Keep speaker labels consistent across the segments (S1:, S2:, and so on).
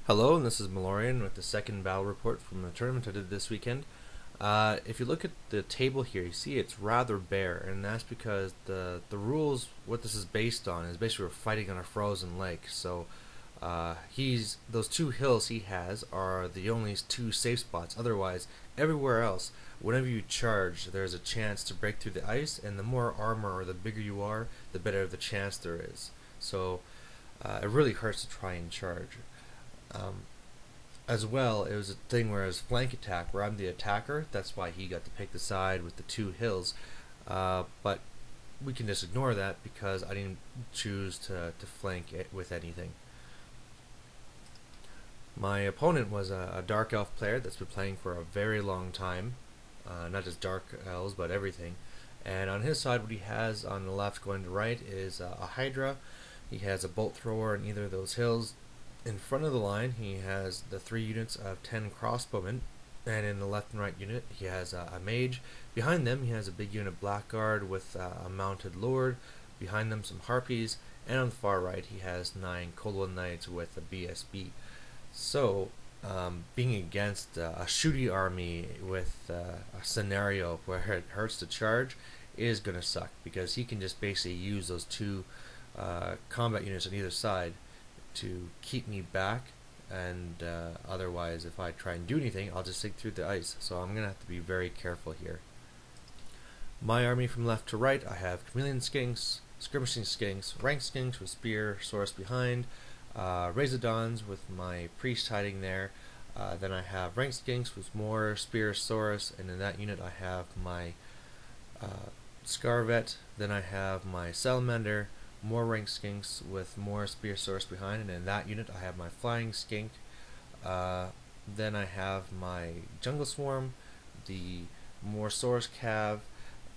S1: Hello, and this is Malorian with the second battle report from the tournament I did this weekend. If you look at the table here, you see it's rather bare, and that's because the rules, what this is based on, is basically we're fighting on a frozen lake. So those two hills he has are the only two safe spots. Otherwise, everywhere else, whenever you charge, there's a chance to break through the ice, and the more armor or the bigger you are, the better the chance there is. So it really hurts to try and charge. Um, as well, it was a thing where it was flank attack, where I'm the attacker. That's why he got to pick the side with the two hills. But we can just ignore that because I didn't choose to flank it with anything. My opponent was a Dark Elf player that's been playing for a very long time. Not just Dark Elves, but everything. And on his side, what he has on the left going to right is a Hydra. He has a Bolt Thrower in either of those hills. In front of the line, he has the 3 units of 10 crossbowmen, and in the left and right unit, he has a mage. Behind them, he has a big unit blackguard with a mounted lord. Behind them, some harpies, and on the far right, he has 9 Colwyn knights with a BSB. So, being against a shooty army with a scenario where it hurts to charge is going to suck, because he can just basically use those two combat units on either side to keep me back, and otherwise if I try and do anything, I'll just sink through the ice. So I'm gonna have to be very careful here. My army from left to right, I have chameleon skinks, skirmishing skinks, rank skinks with spear source behind, Razodons with my priest hiding there. Then I have rank skinks with more spear source, and in that unit I have my Scarvet. Then I have my Salamander, more rank skinks with more spear source behind, and in that unit I have my flying skink. Then I have my jungle swarm, the more source cav,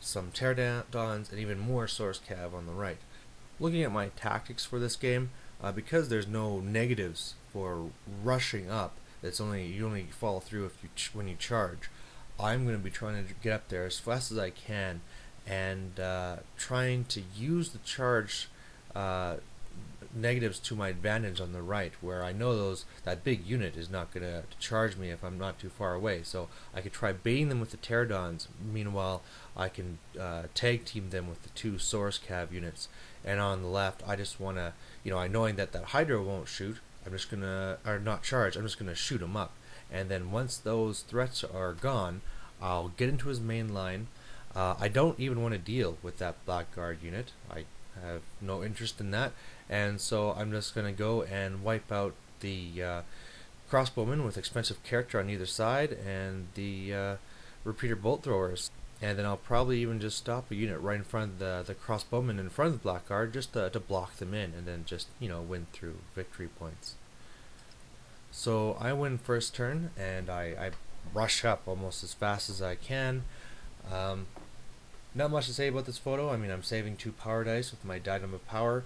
S1: some pterodons, and even more source cav on the right. Looking at my tactics for this game, because there's no negatives for rushing up, you only follow through if when you charge. I'm going to be trying to get up there as fast as I can, and trying to use the charge negatives to my advantage on the right, where I know that big unit is not going to charge me if I'm not too far away. So I could try baiting them with the pterodons. Meanwhile, I can tag team them with the 2 source cav units. And on the left, I just want to, knowing that Hydra won't shoot, I'm just going to, or not charge, I'm just going to shoot him up. And then once those threats are gone, I'll get into his main line. I don't even want to deal with that blackguard unit. I have no interest in that, and so I'm just going to go and wipe out the crossbowmen with expensive character on either side, and the repeater bolt throwers. And then I'll probably even just stop a unit right in front of the crossbowmen in front of the blackguard, just to block them in, and then just win through victory points. So I win first turn, and I rush up almost as fast as I can. Not much to say about this photo. I mean, I'm saving 2 power dice with my diadem of power,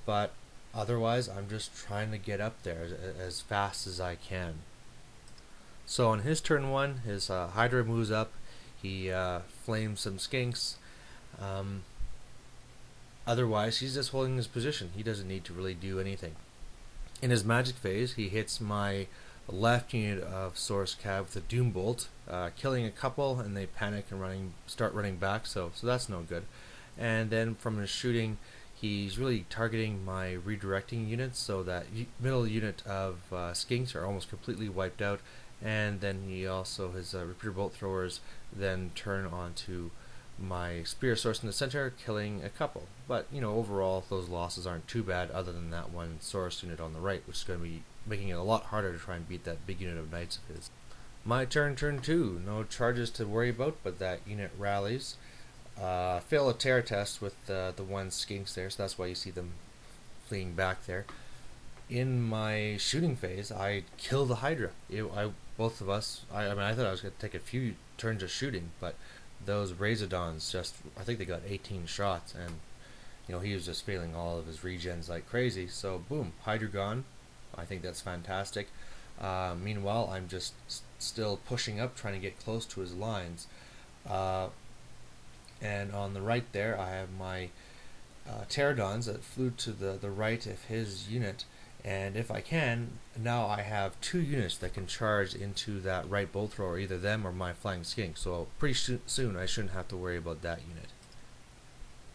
S1: but otherwise I'm just trying to get up there as fast as I can. So on his turn 1, his Hydra moves up. He flames some skinks. Otherwise, he's just holding his position. He doesn't need to really do anything. In his magic phase, he hits my left unit of source cav with a doom bolt, killing a couple, and they panic and start running back. So that's no good. And then from his shooting, he's really targeting my redirecting units, so that middle unit of skinks are almost completely wiped out. And then he also, his repeater bolt throwers then turn onto my spear source in the center, killing a couple. But overall, those losses aren't too bad, other than that one source unit on the right, which is going to be making it a lot harder to try and beat that big unit of knights of his. My turn 2. No charges to worry about, but that unit rallies. Fail a terror test with the 1 skinks there, so that's why you see them fleeing back there. In my shooting phase, I kill the Hydra. Both of us, I thought I was going to take a few turns of shooting, but those Razodons I think they got 18 shots, and he was just failing all of his regens like crazy. So boom, Hydra gone. I think that's fantastic. Meanwhile, I'm just still pushing up, trying to get close to his lines. And on the right there, I have my pterodons that flew to the right of his unit, And if I can, now I have 2 units that can charge into that right bolt thrower, either them or my flying skink. So pretty soon I shouldn't have to worry about that unit.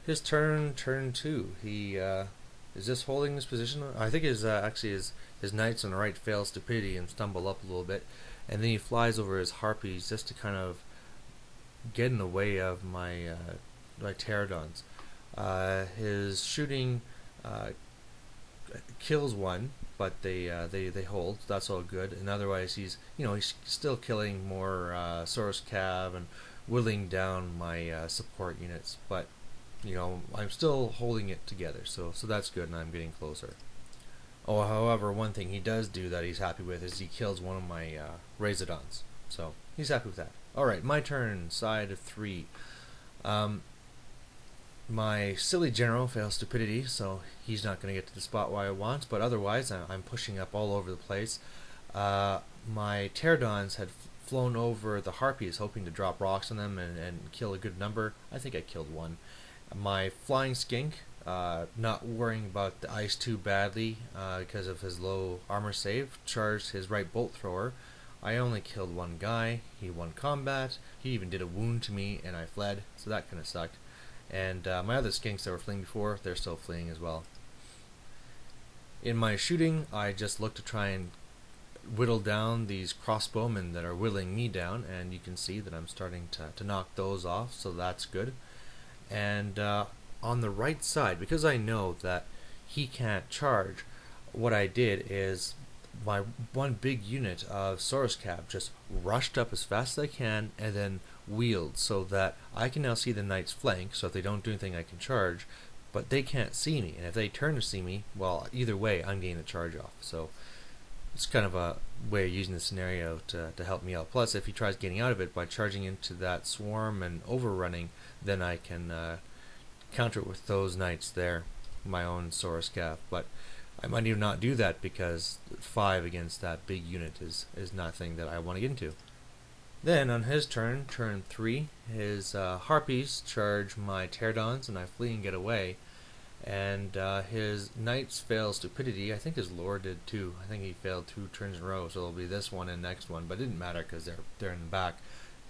S1: His turn 2. He is just holding his position. I think his his knights on the right fail stupidity and stumble up a little bit, and then he flies over his harpies just to kind of get in the way of my my pterodons. His shooting kills one, but they hold. That's all good. And otherwise, he's still killing more Source Cav and whittling down my support units. But I'm still holding it together. So that's good, and I'm getting closer. Oh, however, one thing he does do that he's happy with is he kills one of my Lizardmens. So he's happy with that. All right, my turn. Side of 3. My silly general fails stupidity, so he's not going to get to the spot where I want, but otherwise I'm pushing up all over the place. My pterodons had flown over the harpies, hoping to drop rocks on them and kill a good number. I think I killed one. My flying skink, not worrying about the ice too badly because of his low armor save, charged his right bolt thrower. I only killed one guy. He won combat. He even did a wound to me, and I fled, so that kind of sucked. And my other skinks that were fleeing before, they're still fleeing as well. In my shooting, I just look to try and whittle down these crossbowmen that are whittling me down, and you can see that I'm starting to knock those off, so that's good. And on the right side, because I know that he can't charge, what I did is my one big unit of Source Cav just rushed up as fast as I can and then wheeled so that I can now see the knights flank, so if they don't do anything I can charge, but they can't see me, and if they turn to see me, well, either way I'm getting the charge off. So it's kind of a way of using the scenario to help me out. Plus, if he tries getting out of it by charging into that swarm and overrunning, then I can counter it with those knights there, my own Source Cav. But I might even not do that because 5 against that big unit is nothing that I want to get into. Then on his turn 3, his harpies charge my pterodons and I flee and get away. And his knights fail stupidity. I think his lord did too. I think he failed 2 turns in a row, so it'll be this one and next one. But it didn't matter because they're in the back.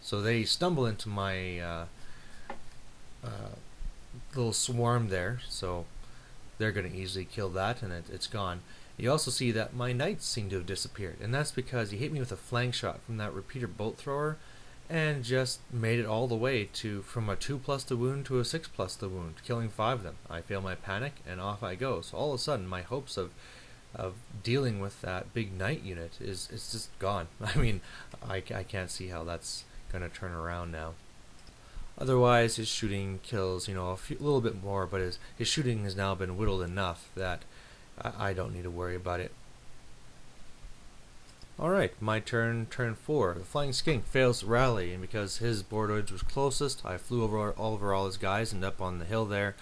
S1: So they stumble into my little swarm there. So they're going to easily kill that, and it's gone. You also see that my knights seem to have disappeared, and that's because he hit me with a flank shot from that repeater bolt thrower and just made it all the way from a 2+ the wound to a 6+ the wound, killing 5 of them. I fail my panic, and off I go. So all of a sudden, my hopes of dealing with that big knight unit is just gone. I mean, I can't see how that's going to turn around now. Otherwise, his shooting kills, a little bit more, but his shooting has now been whittled enough that I don't need to worry about it. Alright, my turn 4. The flying skink fails to rally, and because his board edge was closest, I flew over all his guys and up on the hill there.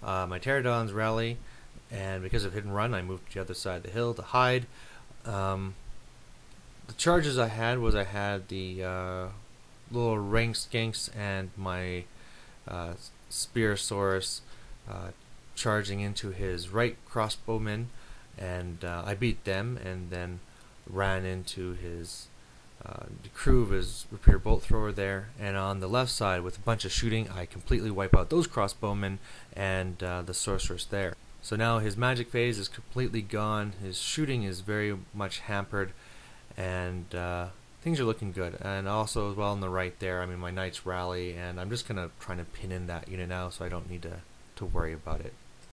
S1: My pterodons rally, and because of hit and run, I moved to the other side of the hill to hide. The charges I had the little rank skinks and my Spearosaurus charging into his right crossbowman, and I beat them, and then ran into his the crew of his repeater bolt thrower there. And on the left side, with a bunch of shooting, I completely wipe out those crossbowmen and the sorceress there. So now his magic phase is completely gone, his shooting is very much hampered, and things are looking good. And also as well on the right there, I mean, my knights rally, and I'm just gonna try to pin in that unit now so I don't need to worry about it.